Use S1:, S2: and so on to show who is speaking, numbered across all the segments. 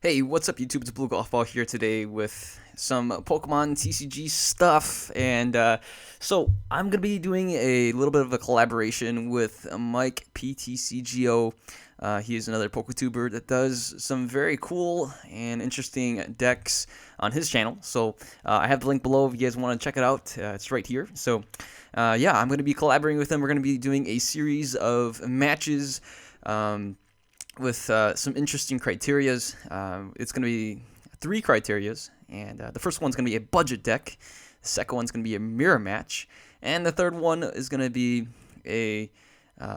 S1: Hey, what's up YouTube? It's abluegolfball here today with some Pokemon TCG stuff, and so I'm going to be doing a little bit of a collaboration with MikePTCGO. He is another PokeTuber that does some very cool and interesting decks on his channel, so I have the link below if you guys want to check it out. It's right here. So yeah, I'm going to be collaborating with him. We're going to be doing a series of matches with some interesting criterias. It's going to be 3 criterias, and the first one's going to be a budget deck, the second one's going to be a mirror match, and the third one is going to be a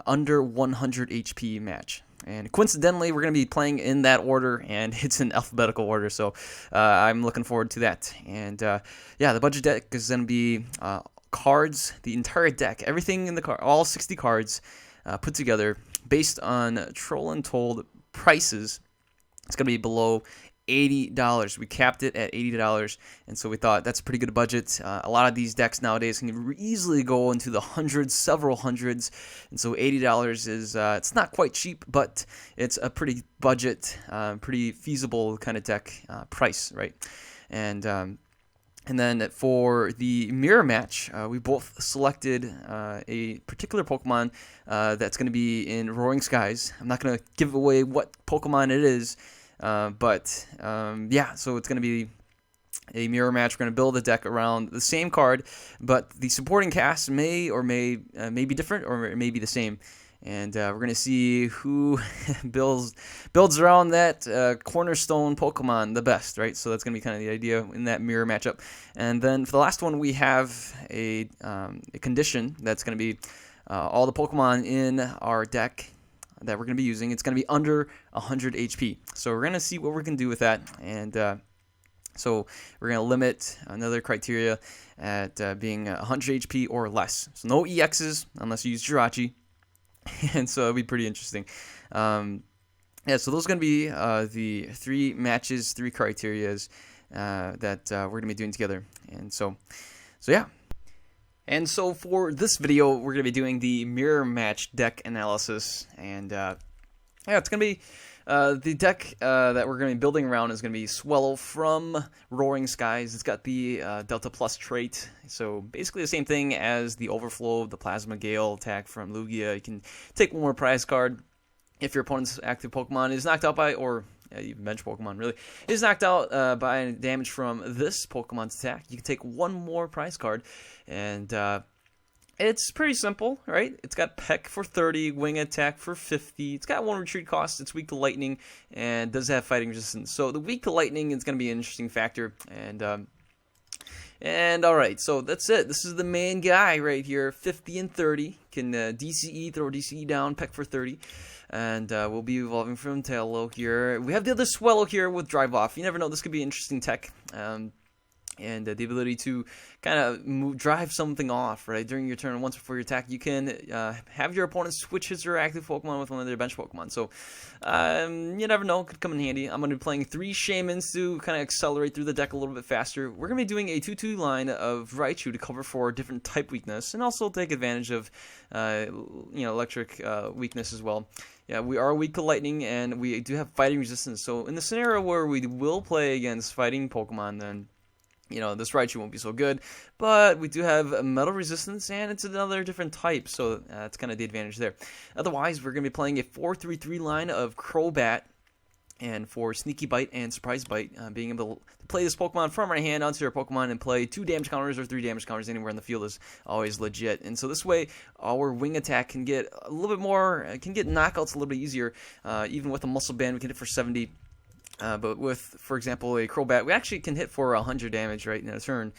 S1: under 100 HP match. And coincidentally, we're going to be playing in that order, and it's in alphabetical order, so I'm looking forward to that. And yeah, the budget deck is going to be cards, the entire deck, everything in the card, all 60 cards put together based on Troll and Told prices. It's going to be below $80. We capped it at $80, and so we thought that's a pretty good budget. A lot of these decks nowadays can easily go into the hundreds, several hundreds, and so $80 is it's not quite cheap, but it's a pretty budget, pretty feasible kind of deck price, right? And then for the mirror match, we both selected a particular Pokemon that's going to be in Roaring Skies. I'm not going to give away what Pokemon it is, but yeah, so it's going to be a mirror match. We're going to build a deck around the same card, but the supporting cast may be different, or it may be the same. And we're going to see who builds around that cornerstone Pokemon the best, right? So that's going to be kind of the idea in that mirror matchup. And then for the last one, we have a condition that's going to be all the Pokemon in our deck that we're going to be using. It's going to be under 100 HP. So we're going to see what we can do with that. And so we're going to limit another criteria at being 100 HP or less. So no EXs unless you use Jirachi. And so it'll be pretty interesting. Yeah, so those are going to be the 3 matches, 3 criterias that we're going to be doing together. And so yeah. And so for this video, we're going to be doing the mirror match deck analysis. And yeah, it's going to be the deck that we're going to be building around is going to be Swellow from Roaring Skies. It's got the Delta Plus trait, so basically the same thing as the Overflow, the Plasma Gale attack from Lugia. You can take one more prize card if your opponent's active Pokemon is knocked out by, or even bench Pokemon really, is knocked out by damage from this Pokemon's attack. You can take one more prize card, and it's pretty simple, right? It's got Peck for 30, Wing Attack for 50. It's got 1 retreat cost. It's weak to Lightning and does have fighting resistance. So the weak to Lightning is going to be an interesting factor. And all right, so that's it. This is the main guy right here, 50 and 30. Can DCE, throw DCE down, Peck for 30. And we'll be evolving from Taillow here. We have the other Swellow here with Drive Off. You never know, this could be an interesting tech. And the ability to kind of drive something off, right, during your turn. Once before your attack, you can have your opponent switch his or active Pokemon with one of their bench Pokemon. So you never know, could come in handy. I'm going to be playing 3 Shamans to kind of accelerate through the deck a little bit faster. We're going to be doing a 2-2 line of Raichu to cover for different type weakness, and also take advantage of electric weakness as well. Yeah, we are weak to Lightning, and we do have fighting resistance. So in the scenario where we will play against fighting Pokemon, then this Raichu won't be so good, but we do have metal resistance, and it's another different type, so that's kind of the advantage there. Otherwise, we're going to be playing a 4-3-3 line of Crobat, and for Sneaky Bite and Surprise Bite, being able to play this Pokemon from our hand onto your Pokemon and play 2 damage counters or 3 damage counters anywhere in the field is always legit. And so this way, our Wing Attack can get a little bit more, can get knockouts a little bit easier. Even with a Muscle Band, we can hit for 70. But with, for example, a Crobat, we actually can hit for 100 damage right in a turn,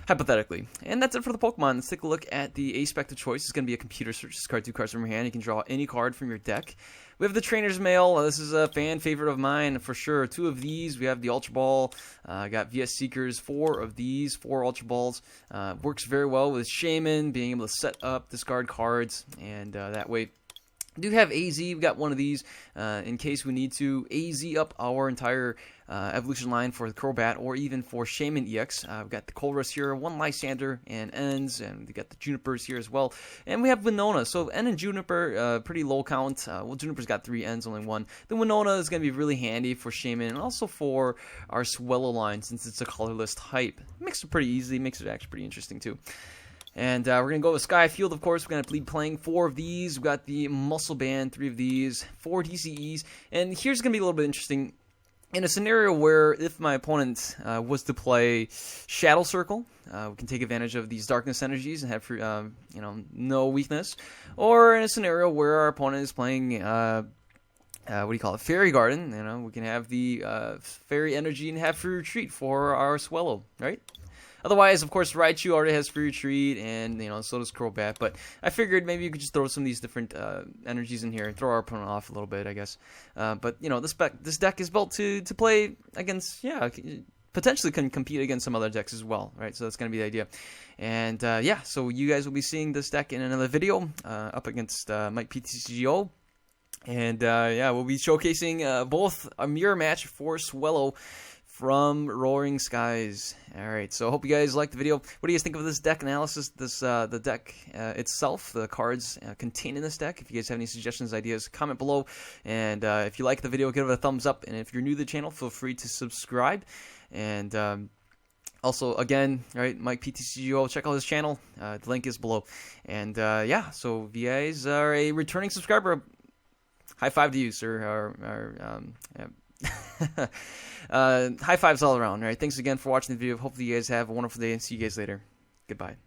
S1: hypothetically. And that's it for the Pokemon. Let's take a look at the aspect of choice. It's going to be a computer search. Discard 2 cards from your hand. You can draw any card from your deck. We have the Trainer's Mail. This is a fan favorite of mine for sure. 2 of these. We have the Ultra Ball. Got VS Seekers. 4 of these. 4 Ultra Balls. Works very well with Shaman, being able to set up, discard cards, and that way do have AZ. We've got one of these in case we need to AZ up our entire evolution line for the Crobat or even for Shaman EX. We've got the Colress here, one Lysander and Ends, and we got the Junipers here as well. And we have Winona. So N and Juniper, pretty low count. Well, Juniper's got 3 Ns, only 1. The Winona is going to be really handy for Shaman and also for our Swellow line since it's a colorless type. Makes it pretty easy, makes it actually pretty interesting too. And we're going to go with Skyfield, of course. We're going to be playing 4 of these. We've got the Muscle Band, 3 of these, 4 DCEs. And here's going to be a little bit interesting. In a scenario where if my opponent was to play Shadow Circle, we can take advantage of these darkness energies and have no weakness. Or in a scenario where our opponent is playing Fairy Garden, we can have the Fairy Energy and have Free Retreat for our Swellow, right? Otherwise, of course, Raichu already has Free Retreat, and so does Crobat. But I figured maybe you could just throw some of these different energies in here and throw our opponent off a little bit, I guess. But this deck is built to play against, potentially can compete against some other decks as well, right? So that's going to be the idea. And so you guys will be seeing this deck in another video up against MikePTCGO. And we'll be showcasing both a mirror match for Swellow from Roaring Skies. Alright, so I hope you guys liked the video. What do you guys think of this deck analysis, the deck itself, the cards contained in this deck? If you guys have any suggestions, ideas, comment below. And if you like the video, give it a thumbs up. And if you're new to the channel, feel free to subscribe. And also, again, right, MikePTCGO, check out his channel. The link is below. And so if you guys are a returning subscriber, high five to you, sir. High fives all around. All right, thanks again for watching the video. Hopefully you guys have a wonderful day and see you guys later. Goodbye.